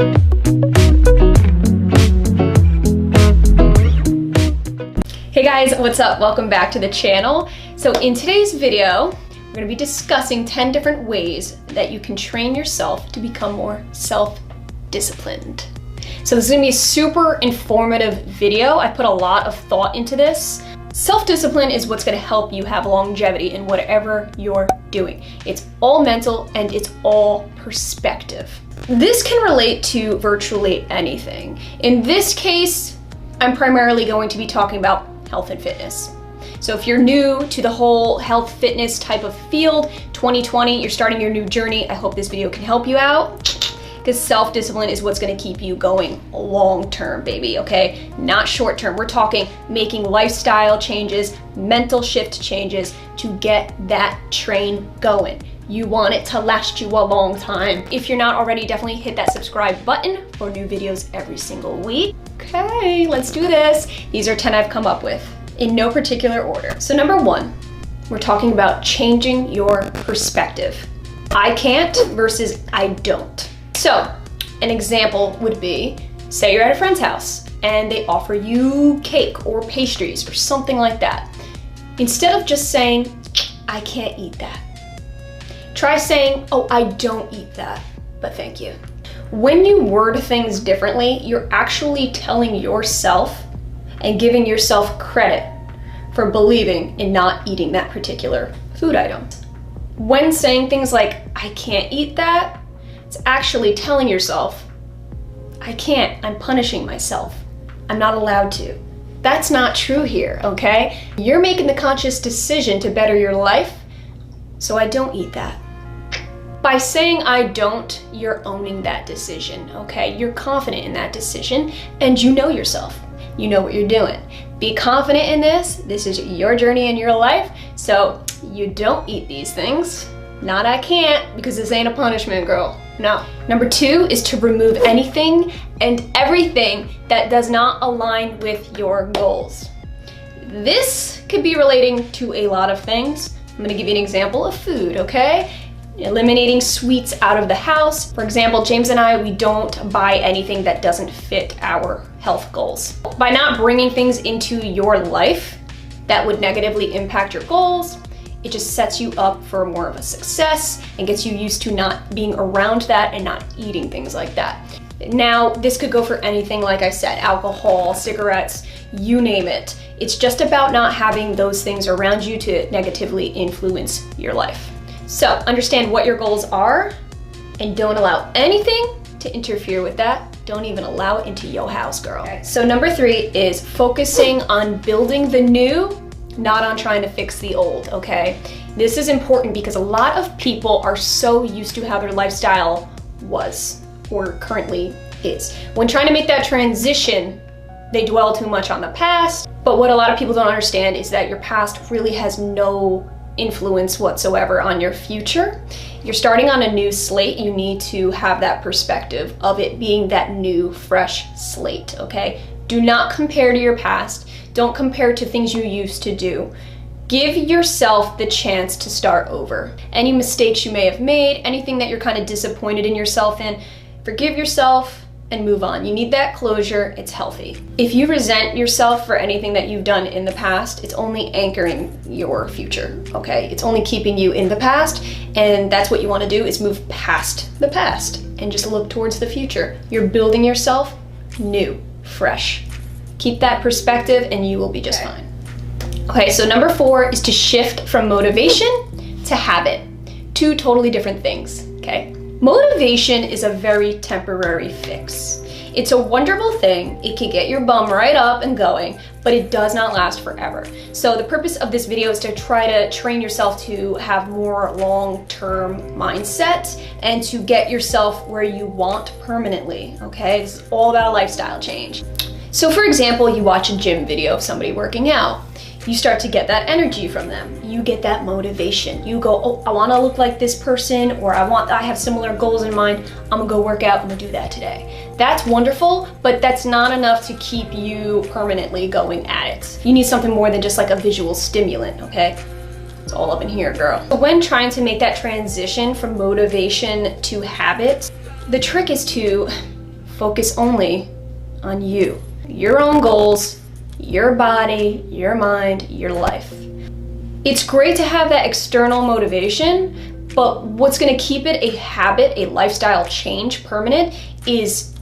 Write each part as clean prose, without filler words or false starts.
Hey guys, what's up? Welcome back to the channel. So in today's video, we're going to be discussing 10 different ways that you can train yourself to become more self-disciplined. So this is going to be a super informative video. I put a lot of thought into this. Self-discipline is what's going to help you have longevity in whatever you're doing. It's all mental and it's all perspective. This can relate to virtually anything. In this case, I'm primarily going to be talking about health and fitness. So if you're new to the whole health fitness type of field, 2020, you're starting your new journey, I hope this video can help you out, because self-discipline is what's gonna keep you going long-term, baby, okay? Not short-term. We're talking making lifestyle changes, mental shift changes to get that train going. You want it to last you a long time. If you're not already, definitely hit that subscribe button for new videos every single week. Okay, let's do this. These are 10 I've come up with in no particular order. So number 1, we're talking about changing your perspective. I can't versus I don't. So an example would be, say you're at a friend's house and they offer you cake or pastries or something like that. Instead of just saying, I can't eat that, try saying, oh, I don't eat that, but thank you. When you word things differently, you're actually telling yourself and giving yourself credit for believing in not eating that particular food item. When saying things like, I can't eat that, it's actually telling yourself, I can't, I'm punishing myself. I'm not allowed to. That's not true here, okay? You're making the conscious decision to better your life, so I don't eat that. By saying I don't, you're owning that decision, okay? You're confident in that decision and you know yourself. You know what you're doing. Be confident in this. This is your journey in your life. So you don't eat these things. Not I can't, because this ain't a punishment, girl. No. Number 2 is to remove anything and everything that does not align with your goals. This could be relating to a lot of things. I'm gonna give you an example of food, okay? Eliminating sweets out of the house. For example, James and I, we don't buy anything that doesn't fit our health goals. By not bringing things into your life that would negatively impact your goals, it just sets you up for more of a success and gets you used to not being around that and not eating things like that. Now, this could go for anything, like I said, alcohol, cigarettes, you name it. It's just about not having those things around you to negatively influence your life. So understand what your goals are and don't allow anything to interfere with that. Don't even allow it into your house, girl. Okay. So number 3 is focusing on building the new, not on trying to fix the old, okay? This is important because a lot of people are so used to how their lifestyle was or currently is. When trying to make that transition, they dwell too much on the past. But what a lot of people don't understand is that your past really has no influence whatsoever on your future. You're starting on a new slate. You need to have that perspective of it being that new, fresh slate, okay? Do not compare to your past. Don't compare to things you used to do. Give yourself the chance to start over. Any mistakes you may have made, anything that you're kind of disappointed in yourself in, forgive yourself and move on. You need that closure. It's healthy. If you resent yourself for anything that you've done in the past, it's only anchoring your future, okay? It's only keeping you in the past, and that's what you want to do, is move past the past and just look towards the future. You're building yourself new, fresh. Keep that perspective and you will be just fine. Okay, so number 4 is to shift from motivation to habit. 2 totally different things, okay? Motivation is a very temporary fix. It's a wonderful thing. It can get your bum right up and going, but it does not last forever. So the purpose of this video is to try to train yourself to have more long-term mindset and to get yourself where you want permanently, okay? It's all about a lifestyle change. So for example, you watch a gym video of somebody working out. You start to get that energy from them. You get that motivation. You go, oh, I wanna look like this person, or I have similar goals in mind. I'm gonna go work out, I'm gonna do that today. That's wonderful, but that's not enough to keep you permanently going at it. You need something more than just like a visual stimulant, okay? It's all up in here, girl. When trying to make that transition from motivation to habit, the trick is to Focus only on you, your own goals, your body, your mind, your life. It's great to have that external motivation, but what's gonna keep it a habit, a lifestyle change, permanent, is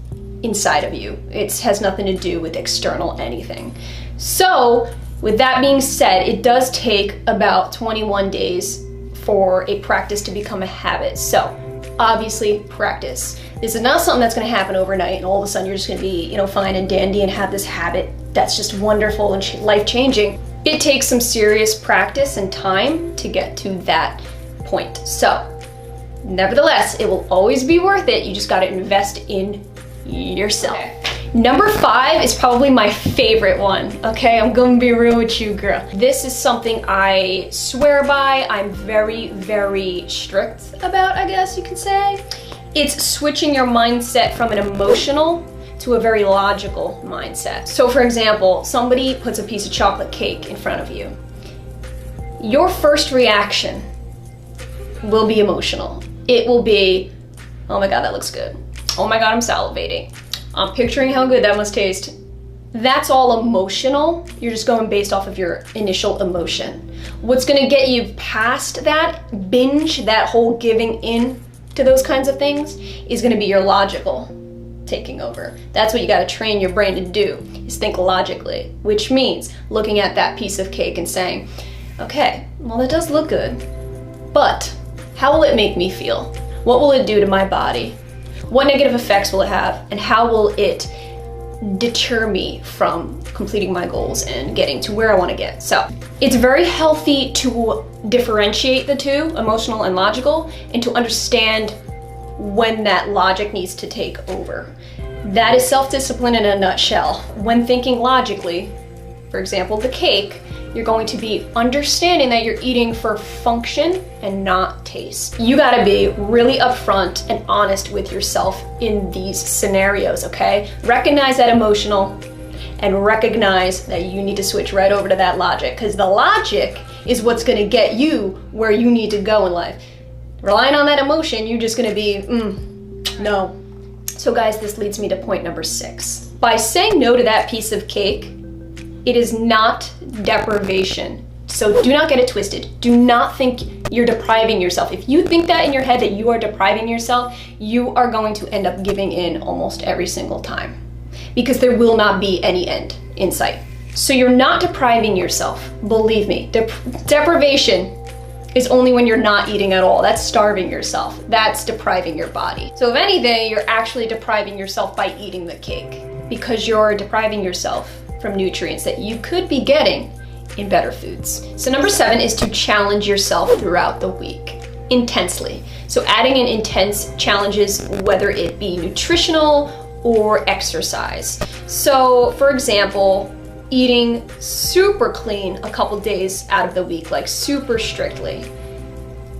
inside of you. It has nothing to do with external anything. So, with that being said, it does take about 21 days for a practice to become a habit. So, obviously, practice. This is not something that's gonna happen overnight and all of a sudden you're just gonna be, fine and dandy and have this habit that's just wonderful and life-changing. It takes some serious practice and time to get to that point. So, nevertheless, it will always be worth it. You just gotta invest in yourself. Okay. Number 5 is probably my favorite one, okay? I'm gonna be real with you, girl. This is something I swear by. I'm very, very strict about, I guess you could say. It's switching your mindset from an emotional to a very logical mindset. So for example, somebody puts a piece of chocolate cake in front of you. Your first reaction will be emotional. It will be, oh my God, that looks good. Oh my God, I'm salivating. I'm picturing how good that must taste. That's all emotional. You're just going based off of your initial emotion. What's gonna get you past that binge, that whole giving in to those kinds of things, is gonna be your logical taking over. That's what you gotta train your brain to do, is think logically, which means looking at that piece of cake and saying, okay, well that does look good, but how will it make me feel? What will it do to my body? What negative effects will it have? And how will it deter me from completing my goals and getting to where I want to get? So it's very healthy to differentiate the two, emotional and logical, and to understand when that logic needs to take over. That is self-discipline in a nutshell. When thinking logically, for example, the cake, you're going to be understanding that you're eating for function and not taste. You gotta be really upfront and honest with yourself in these scenarios, okay? Recognize that emotional and recognize that you need to switch right over to that logic, because the logic is what's gonna get you where you need to go in life. Relying on that emotion, you're just gonna be, no. So guys, this leads me to point number 6. By saying no to that piece of cake, it is not deprivation. So do not get it twisted. Do not think you're depriving yourself. If you think that in your head that you are depriving yourself, you are going to end up giving in almost every single time, because there will not be any end in sight. So you're not depriving yourself. Believe me, deprivation is only when you're not eating at all. That's starving yourself. That's depriving your body. So if anything, you're actually depriving yourself by eating the cake, because you're depriving yourself from nutrients that you could be getting in better foods. So number 7 is to challenge yourself throughout the week, intensely. So adding in intense challenges, whether it be nutritional or exercise. So for example, eating super clean a couple days out of the week, like super strictly,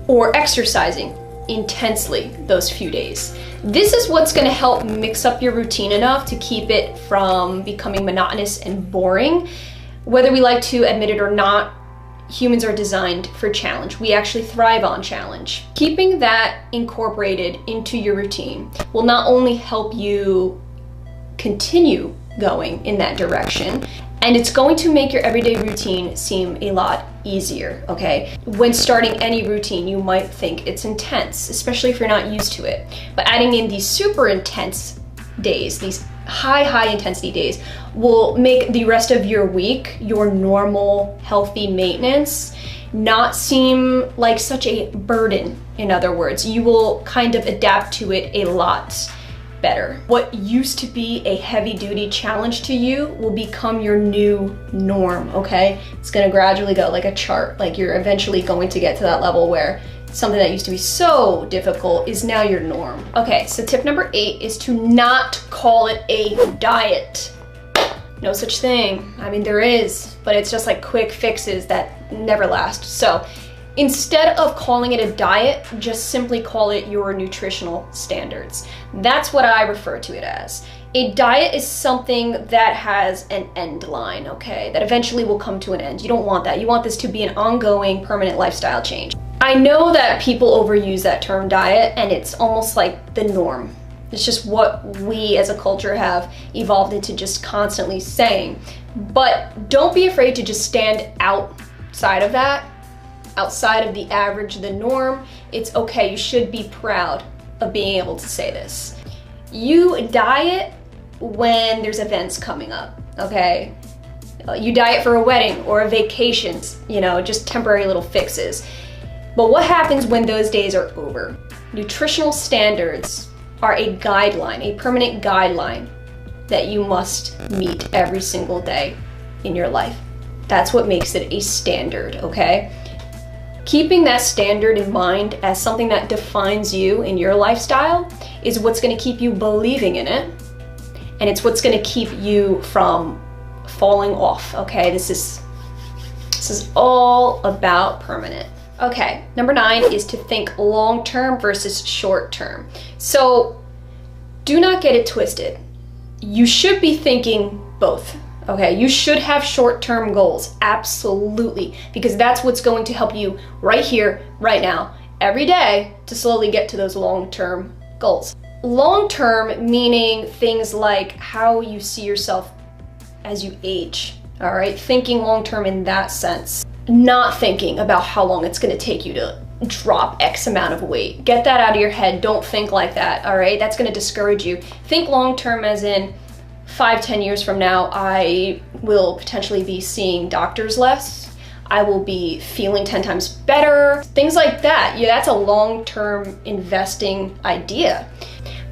or exercising intensely those few days. This is what's gonna help mix up your routine enough to keep it from becoming monotonous and boring. Whether we like to admit it or not, humans are designed for challenge. We actually thrive on challenge. Keeping that incorporated into your routine will not only help you continue going in that direction, and it's going to make your everyday routine seem a lot easier, okay? When starting any routine, you might think it's intense, especially if you're not used to it. But adding in these super intense days, these high intensity days, will make the rest of your week, your normal, healthy maintenance, not seem like such a burden. In other words, you will kind of adapt to it a lot better. What used to be a heavy-duty challenge to you will become your new norm, okay? It's gonna gradually go like a chart, like you're eventually going to get to that level where something that used to be so difficult is now your norm. Okay, so tip number 8 is to not call it a diet. No such thing. I mean, there is, but it's just like quick fixes that never last. So instead of calling it a diet, just simply call it your nutritional standards. That's what I refer to it as. A diet is something that has an end line, okay? That eventually will come to an end. You don't want that. You want this to be an ongoing, permanent lifestyle change. I know that people overuse that term diet, and it's almost like the norm. It's just what we as a culture have evolved into just constantly saying. But don't be afraid to just stand outside of that, outside of the average, the norm. It's okay, you should be proud of being able to say this. You diet when there's events coming up, okay? You diet for a wedding or a vacation, you know, just temporary little fixes. But what happens when those days are over? Nutritional standards are a guideline, a permanent guideline that you must meet every single day in your life. That's what makes it a standard, okay? Keeping that standard in mind as something that defines you in your lifestyle is what's gonna keep you believing in it, and it's what's gonna keep you from falling off, okay? This is all about permanent. Okay, number 9 is to think long-term versus short-term. So do not get it twisted. You should be thinking both, okay? You should have short-term goals, absolutely, because that's what's going to help you right here, right now, every day to slowly get to those long-term goals. Long-term meaning things like how you see yourself as you age, all right? Thinking long-term in that sense. Not thinking about how long it's gonna take you to drop X amount of weight. Get that out of your head. Don't think like that, all right? That's gonna discourage you. Think long-term as in 5-10 years from now, I will potentially be seeing doctors less. I will be feeling 10 times better. Things like that. Yeah, that's a long-term investing idea.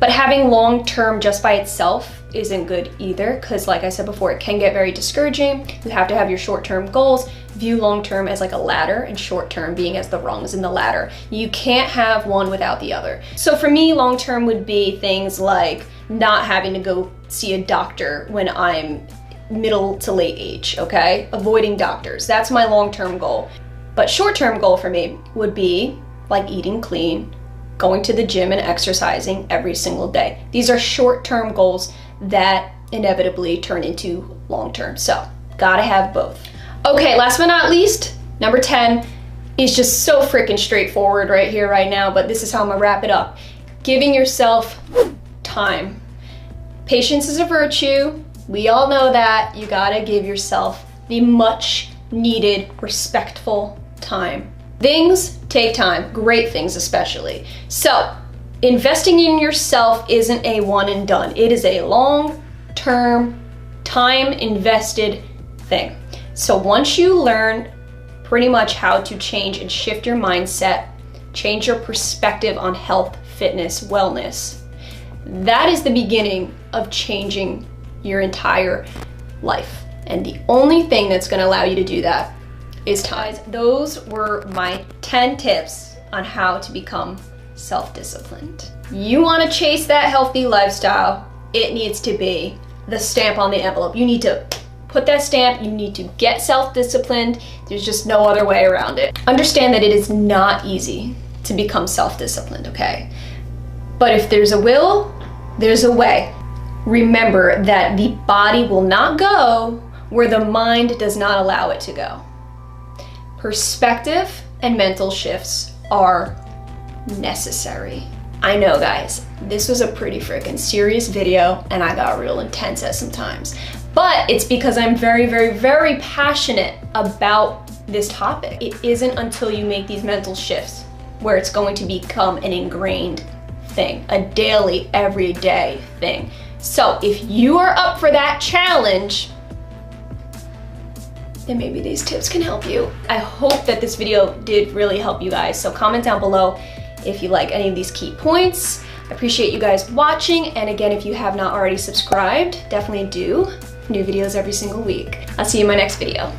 But having long-term just by itself isn't good either, because like I said before, it can get very discouraging. You have to have your short-term goals. View long-term as like a ladder and short-term being as the rungs in the ladder. You can't have one without the other. So for me, long-term would be things like not having to go see a doctor when I'm middle to late age, okay? Avoiding doctors, that's my long-term goal. But short-term goal for me would be like eating clean, going to the gym and exercising every single day. These are short-term goals that inevitably turn into long-term. So gotta have both. Okay, last but not least, number 10 is just so freaking straightforward right here, right now, but this is how I'm gonna wrap it up. Giving yourself time. Patience is a virtue. We all know that. You gotta give yourself the much needed, respectful time. Things take time, great things especially. So, investing in yourself isn't a one and done. It is a long-term, time invested thing. So once you learn pretty much how to change and shift your mindset, change your perspective on health, fitness, wellness, that is the beginning of changing your entire life. And the only thing that's gonna allow you to do that is time. Those were my 10 tips on how to become self-disciplined. You wanna chase that healthy lifestyle, it needs to be the stamp on the envelope. You need to put that stamp, you need to get self-disciplined. There's just no other way around it. Understand that it is not easy to become self-disciplined, okay? But if there's a will, there's a way. Remember that the body will not go where the mind does not allow it to go. Perspective and mental shifts are necessary. I know, guys, this was a pretty freaking serious video and I got real intense at some times, but it's because I'm very, very, very passionate about this topic. It isn't until you make these mental shifts where it's going to become an ingrained thing, a daily, everyday thing. So if you are up for that challenge, then maybe these tips can help you. I hope that this video did really help you guys. So comment down below if you like any of these key points. I appreciate you guys watching. And again, if you have not already subscribed, definitely do. New videos every single week. I'll see you in my next video.